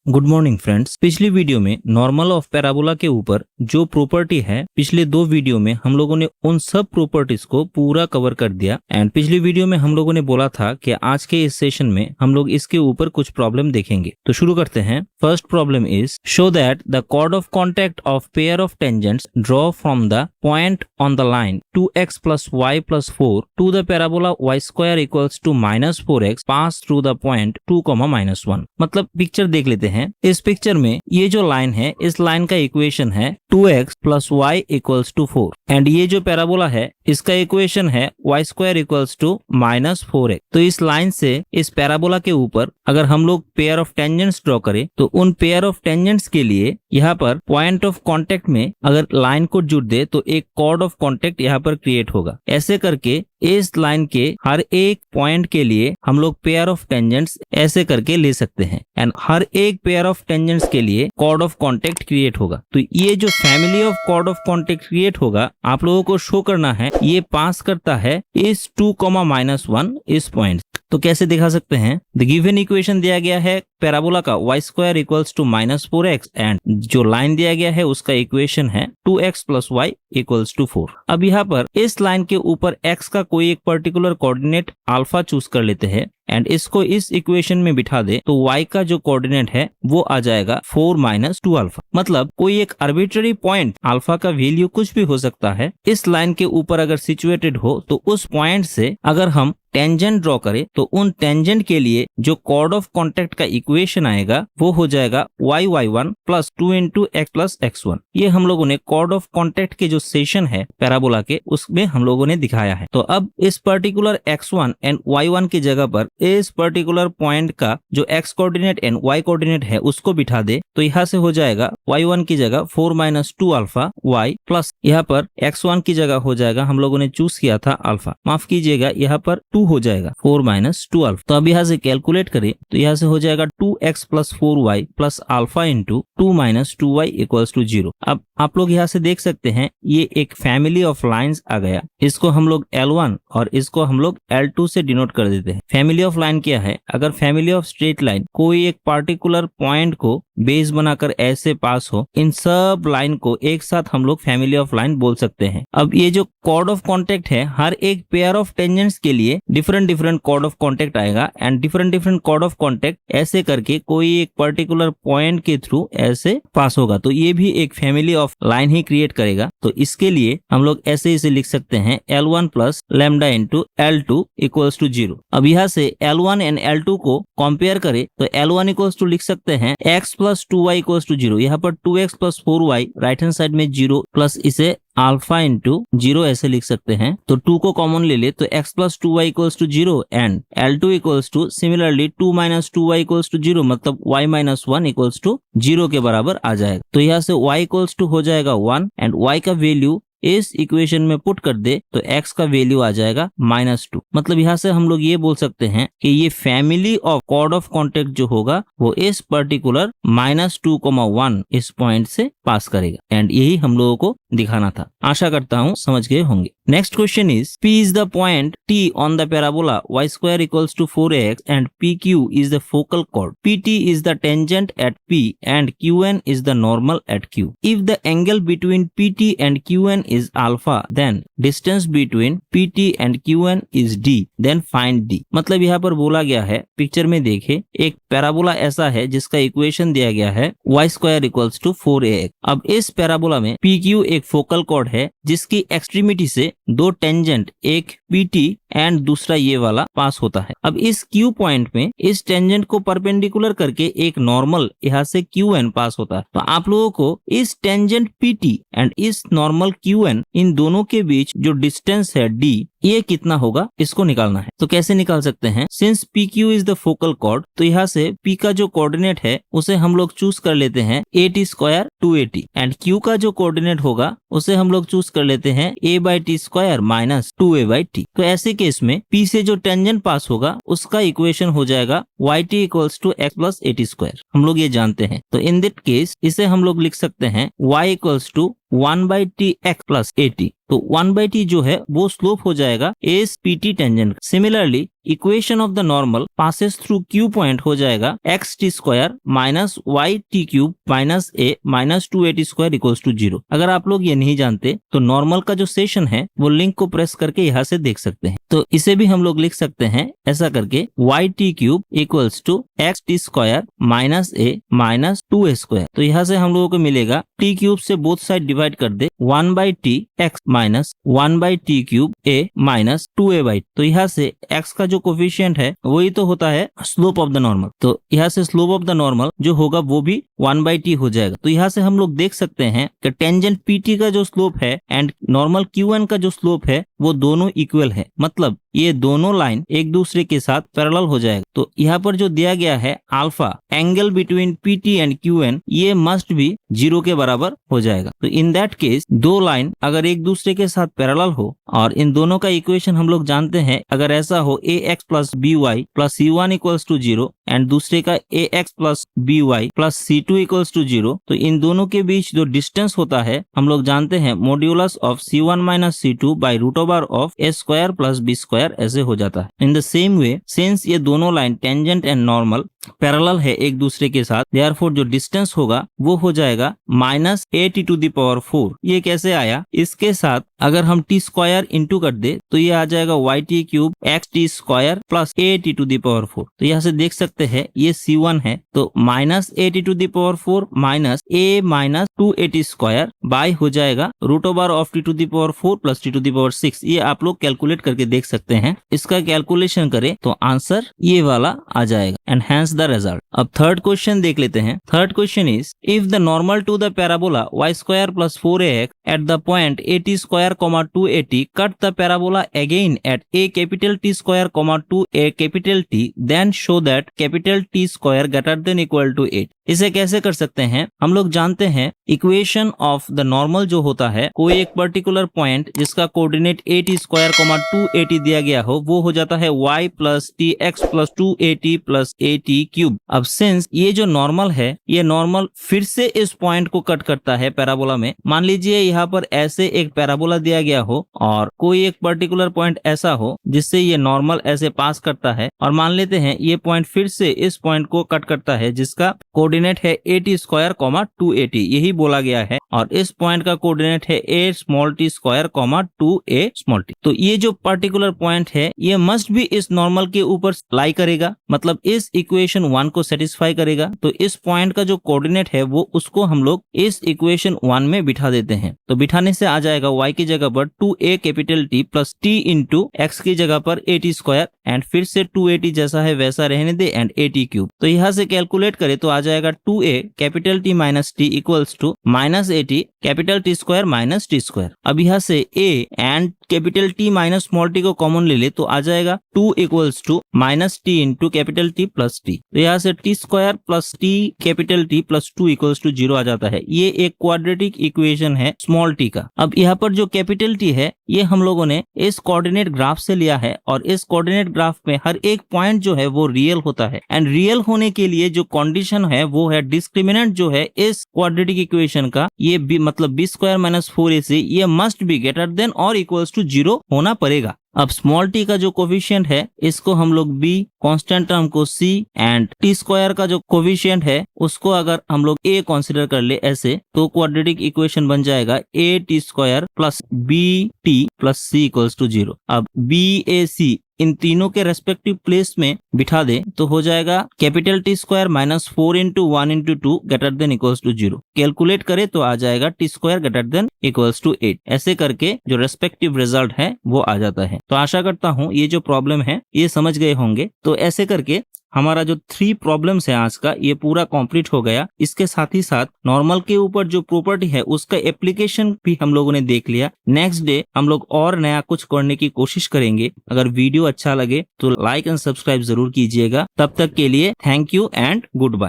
Good morning friends. पिछली video में normal of parabola के ऊपर जो प्रॉपर्टी है, पिछले दो वीडियो में हम लोगों ने उन सब प्रॉपर्टीज को पूरा कवर कर दिया। एंड पिछली वीडियो में हम लोगों ने बोला था कि आज के इस सेशन में हम लोग इसके ऊपर कुछ प्रॉब्लम देखेंगे। तो शुरू करते हैं। First problem is show that the chord of contact of pair of tangents draw from the point on the line 2x plus y plus 4 to the parabola y square equals to minus 4x pass through the point 2, -1। मतलब picture देख लेते हैं। इस picture में ये जो line है, इस लाइन का इक्वेशन है 2x plus y equals to 4 and ये जो पैराबोला है इसका इक्वेशन है y square equals to -4x। तो इस लाइन से इस पैराबोला के ऊपर अगर हम लोग पेयर ऑफ टेंजेंट्स ड्रॉ करें तो उन पेयर ऑफ टेंजेंट्स के लिए यहाँ पर पॉइंट ऑफ कॉन्टेक्ट में अगर लाइन को जुड़ दे तो एक कॉर्ड ऑफ कॉन्टेक्ट यहाँ पर क्रिएट होगा। ऐसे करके इस लाइन के हर एक पॉइंट के लिए हम लोग पेयर ऑफ टेंजेंट्स ऐसे करके ले सकते हैं एंड हर एक पेयर ऑफ टेंजेंट्स के लिए कॉर्ड ऑफ कॉन्टेक्ट क्रिएट होगा। तो ये जो family of chord of contact create होगा आप लोगों को शो करना है, ये पास करता है इस 2, -1 इस पॉइंट। तो कैसे दिखा सकते हैं? द गिवन इक्वेशन दिया गया है पैराबोला का y square equals to -4x and जो लाइन दिया गया है उसका इक्वेशन है 2x plus y equals to 4। अब यहाँ पर इस लाइन के ऊपर x का कोई एक पर्टिकुलर कोऑर्डिनेट अल्फा चूज कर लेते हैं एंड इसको इस इक्वेशन में बिठा दे तो y का जो कोऑर्डिनेट है वो आ जाएगा 4 - 2 अल्फा। मतलब कोई एक आर्बिट्ररी पॉइंट अल्फा का वैल्यू कुछ भी हो सकता है, इस लाइन के ऊपर अगर सिचुएटेड हो तो उस पॉइंट से अगर हम टेंजेंट ड्रॉ करें तो उन टेंजेंट के लिए जो कॉर्ड ऑफ कॉन्टेक्ट का इक्वेशन आएगा वो हो जाएगा y1 plus 2 into x plus x1। ये हम लोगों ने कॉर्ड ऑफ कॉन्टेक्ट के जो सेशन है पैराबोला के उसमें हम लोगों ने दिखाया है। तो अब इस पर्टिकुलर x1 एंड y1 की जगह पर इस पर्टिकुलर पॉइंट का जो x coordinate and y coordinate है उसको बिठा दे तो यहाँ से हो जाएगा y1 की जगह 4 - 2 अल्फा y प्लस यहाँ पर x1 की जगह हो जाएगा, हम लोगों ने चूज किया था अल्फा, माफ कीजिएगा यहाँ पर 2 हो जाएगा 4 - 2 अल्फा। तो अब यहाँ से कैलकुलेट करें तो यहाँ से हो जाएगा 2x plus 4y plus alpha into 2 - 2y equals to 0। अब आप लोग यहाँ से देख सकते हैं ये एक फैमिली ऑफ लाइंस आ गया। इसको हम लोग L1 और इसको हम लोग L2 से डिनोट कर देते हैं। फैमिली ऑफ लाइन क्या है? अगर फैमिली ऑफ स्ट्रेट लाइन कोई एक पार्टिकुलर पॉइंट को बेस बनाकर ऐसे पास हो, इन सब लाइन को एक साथ हम लोग फैमिली ऑफ लाइन बोल सकते हैं। अब ये जो कॉर्ड ऑफ कॉन्टेक्ट है हर एक पेयर ऑफ टेंजेंट्स के लिए डिफरेंट कॉर्ड ऑफ कॉन्टेक्ट आएगा and different chord of contact ऐसे करके कोई एक पर्टिकुलर पॉइंट के थ्रू ऐसे पास होगा। तो ये भी एक family of line he create करेगा। तो इसके लिए हम लोग ऐसे इसे लिख सकते हैं L1 plus lambda into L2 equals to 0। अब यहाँ से L1 एंड L2 को कंपेयर करें तो L1 इक्वल्स टू लिख सकते हैं x plus 2y equals to 0। यहाँ पर 2x plus 4y right hand side में 0 प्लस इसे अल्फा इंटू 0 ऐसे लिख सकते हैं। तो 2 को कॉमन ले ले तो x plus 2y equals to 0 and L2 equals to similarly 2 - 2y equals to 0, मतलब y - 1 इक्वल्स टू 0 के बराबर आ जाएगा। तो यहाँ से y इक्वल्स टू हो जाएगा 1 एंड y का वैल्यू इस इक्वेशन में पुट कर दे तो x का वैल्यू आ जाएगा -2। मतलब यहाँ से हम लोग ये बोल सकते हैं कि ये family of chord of contact जो होगा वो इस पर्टिकुलर -2, 1 इस पॉइंट से पास करेगा एंड यही हम लोगों को दिखाना था। आशा करता हूँ समझ गए होंगे। Next question is P is the point T on the parabola y square equals to 4x and PQ is the focal chord. PT is the tangent at P and QN is the normal at Q. If the angle between PT and QN is alpha, then distance between PT and QN is D. Then find D. मतलब यहाँ पर बोला गया है, picture में देखे एक parabola ऐसा है जिसका इक्वेशन दिया गया है y square equals to 4ax। अब इस पैराबोला में PQ एक फोकल कॉर्ड है जिसकी एक्सट्रीमिटी से दो टेंजेंट, एक PT एंड दूसरा ये वाला पास होता है। अब इस Q पॉइंट में इस टेंजेंट को परपेंडिकुलर करके एक नॉर्मल यहाँ से QN पास होता है। तो आप लोगों को इस टेंजेंट PT एंड इस नॉर्मल QN इन दोनों के बीच जो डिस्टेंस है D ये कितना होगा इसको निकालना है। तो कैसे निकाल सकते हैं? Since PQ is the focal cord तो यहाँ से P का जो कोऑर्डिनेट है उसे हम लोग चूज कर लेते हैं AT² 2AT एंड Q का जो कोऑर्डिनेट होगा उसे हम लोग चूज कर लेते हैं A/T² - 2A/T। तो ऐसे केस में P से जो टेंजेंट पास होगा उसका इक्वेशन हो जाएगा YT equals to x plus AT²। हम लोग ये जानते हैं। तो इन दैट केस इसे हम लोग लिख सकते हैं y equals to 1/Tx plus AT। तो 1/T जो है वो स्लोप हो जाएगा इस PT tangent. Similarly equation of the normal passes through Q point हो जाएगा X T square minus Y T cube minus A minus 2at square equals to 0। अगर आप लोग ये नहीं जानते तो नॉर्मल का जो सेशन है वो लिंक को प्रेस करके यहाँ से देख सकते हैं। तो इसे भी हम लोग लिख सकते हैं ऐसा करके Y T cube equals to X T square minus A minus 2a square. तो यहाँ से हम लोगों को मिलेगा टी क्यूब से बोथ साइड डिवाइड कर दे 1/t x minus 1/t cube a minus 2a/। तो यहाँ से x का जो कोफिशिएंट है वही तो होता है स्लोप ऑफ द नॉर्मल। तो यहाँ से स्लोप ऑफ द नॉर्मल जो होगा वो भी 1/t हो जाएगा। तो यहाँ से हम लोग देख सकते हैं कि टेंजेंट pt का जो स्लोप है एंड नॉर्मल qn का जो स्लोप है वो दोनों इक्वल है, मतलब ये दोनों लाइन एक दूसरे के साथ पैरेलल हो जाएगा। तो यहाँ पर जो दिया गया है alpha angle between pt and qn ये मस्ट भी 0 के बराबर हो जाएगा। तो इन दैट केस दो लाइन अगर एक दूसरे के साथ पैरेलल हो और इन दोनों का इक्वेशन हम लोग जानते हैं, अगर ऐसा हो ax plus by plus c1 equals to 0 and दूसरे का ax plus by plus c2 equals to 0, तो इन दोनों के बीच जो डिस्टेंस होता है हम लोग जानते हैं modulus of c1 minus c2 by root over of a square plus b square ऐसे हो जाता है। In the same way since ये दोनों line tangent and normal parallel है एक दूसरे के साथ, देयरफॉर जो डिस्टेंस होगा वो हो जाएगा माइनस at⁴। ये कैसे आया? इसके साथ अगर हम t स्क्वायर इंटू कर दे तो ये आ जाएगा yt cube xt square plus at⁴। तो यहाँ से देख सकते हैं ये c1 है, तो minus at⁴ minus a minus 2at square by हो जाएगा root over of t⁴ plus t⁶। ये आप लोग कैलकुलेट करके देख सकते हैं। इसका कैलकुलेशन करें तो आंसर ये वाला आ जाएगा एंड हेंस द रिजल्ट। अब थर्ड क्वेश्चन देख लेते हैं। Third question is if the normal to the parabola y square plus 4ax at the point at square 2at cut the parabola again at a capital T square 2a capital T, then show that capital T square greater than equal to 8। इसे कैसे कर सकते हैं? हम लोग जानते हैं equation of the normal जो होता है कोई एक पर्टिकुलर पॉइंट जिसका कोऑर्डिनेट at स्क्वायर 2at दिया गया हो वो हो जाता है y plus T x plus 2at plus at cube. अब सिंस ये जो नॉर्मल है ये नॉर्मल फिर से इस पॉइंट को कट करता है पैराबोला में। मान लीजिए यहाँ पर ऐसे एक पैराबोला दिया गया हो और कोई एक पर्टिकुलर पॉइंट ऐसा हो जिससे ये नॉर्मल ऐसे पास करता है, और मान लेते हैं ये पॉइंट फिर से इस पॉइंट को कट करता है जिसका कोऑर्डिनेट है at स्क्वायर 2at, यही बोला गया है, और इस पॉइंट का कोऑर्डिनेट है a small t square 2a small t। तो ये जो पर्टिकुलर पॉइंट है ये मस्ट भी इस नॉर्मल के ऊपर लाई करेगा, मतलब इस इक्वेशन 1 को सेटिस्फाई करेगा। तो इस पॉइंट का जो कोऑर्डिनेट है वो उसको हम लोग इस इक्वेशन 1 में बिठा देते हैं। तो बिठाने से आ जाएगा y की जगह पर 2a capital T plus t into x की जगह पर at स्क्वायर एंड फिर से 2at जैसा है वैसा रहने दे एंड at क्यूब। तो यहाँ से कैलकुलेट करे तो आ जाएगा 2a capital T minus t equals to minus at capital T square minus t square. अब यहाँ से a and capital T minus small t को कॉमन ले ले तो आ जाएगा 2 equals to minus t into capital T plus t। तो यहाँ से t square plus t capital T plus 2 equals to 0 आ जाता है। ये एक क्वाड्रेटिक इक्वेशन है स्मॉल t का। अब यहाँ पर जो कैपिटल T है ये हम लोगों ने इस कोऑर्डिनेट ग्राफ से लिया है, और इस कोऑर्डिनेट ग्राफ में हर एक पॉइंट जो है वो रियल होता है, एंड रियल होने के लिए जो कंडीशन है वो है डिस्क्रिमिनेंट जो है इस क्वाड्रेटिक इक्वेशन का ये b मतलब b स्क्वायर माइनस 4ac ये मस्ट बी ग्रेटर देन और इक्वल्स टू 0 होना पड़ेगा। अब स्मॉल t का जो कोफिशिएंट है इसको हम लोग b, कांस्टेंट टर्म को c एंड t स्क्वायर का जो कोफिशिएंट है उसको अगर हम लोग a कंसीडर कर ले ऐसे, तो क्वाड्रेटिक इक्वेशन बन जाएगा at square plus bt plus c equals to 0। अब bac इन तीनों के रेस्पेक्टिव प्लेस में बिठा दे तो हो जाएगा capital T square minus 4 into 1 into 2 greater than equals to 0। Calculate करे तो आ जाएगा t square greater than equals to 8। ऐसे करके जो रेस्पेक्टिव रिजल्ट है वो आ जाता है। तो आशा करता हूँ ये जो प्रॉब्लम है ये समझ गए होंगे। तो ऐसे करके हमारा जो 3 प्रॉब्लम्स है आज का ये पूरा कंप्लीट हो गया। इसके साथ ही साथ नॉर्मल के ऊपर जो प्रॉपर्टी है उसका एप्लीकेशन भी हम लोगों ने देख लिया। नेक्स्ट डे हम लोग और नया कुछ करने की कोशिश करेंगे। अगर वीडियो अच्छा लगे तो लाइक एंड सब्सक्राइब जरूर कीजिएगा। तब तक के लिए thank you and good bye.